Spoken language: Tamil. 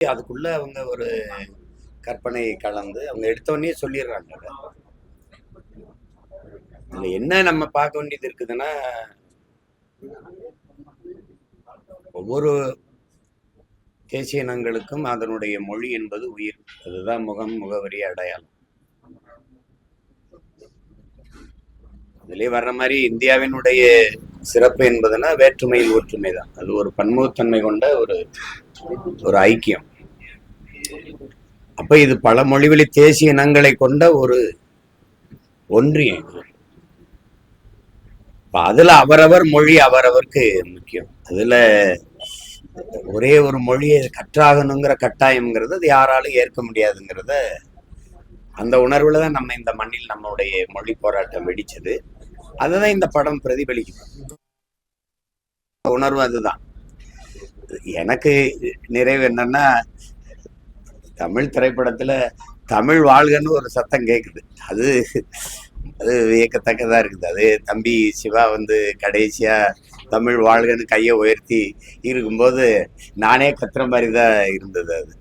அதுக்குள்ள அவங்க ஒரு கற்பனை கலந்து அவங்க எடுத்தோடனே சொல்லிடுறாங்க. இதுல என்ன நம்ம பார்க்க வேண்டியது இருக்குதுன்னா, ஒவ்வொரு தேசிய இனங்களுக்கும் அதனுடைய மொழி என்பது உயிர். அதுதான் முகம், முகவரி, அடையாளம். இதுலயே வர்ற மாதிரி இந்தியாவினுடைய சிறப்பு என்பதுன்னா வேற்றுமையில் ஒற்றுமை தான். அது ஒரு பன்முகத்தன்மை கொண்ட ஒரு ஐக்கியம். அப்ப இது பல மொழிவழி தேசிய இனங்களை கொண்ட ஒரு ஒன்றியம். அதுல அவரவர் மொழி அவரவருக்கு முக்கியம். அதுல ஒரே ஒரு மொழியை கற்றாகணுங்கிற கட்டாயம்ங்கிறது அது யாராலும் ஏற்க முடியாதுங்கிறத அந்த உணர்வுல தான் நம்ம இந்த மண்ணில் நம்மளுடைய மொழி போராட்டம் வெடிச்சது. அதுதான் இந்த படம் பிரதிபலிக்கும். உணர்வு அதுதான். எனக்கு நிறைவு என்னன்னா, தமிழ் திரைப்படத்துல தமிழ் வாழ்கன்னு ஒரு சத்தம் கேக்குது. அது அது வியக்கத்தக்கதா இருக்குது. அது தம்பி சிவா கடைசியா தமிழ் வாழ்கன்னு கையை உயர்த்தி இருக்கும்போது நானே கத்துற மாதிரி தான் இருந்தது அது.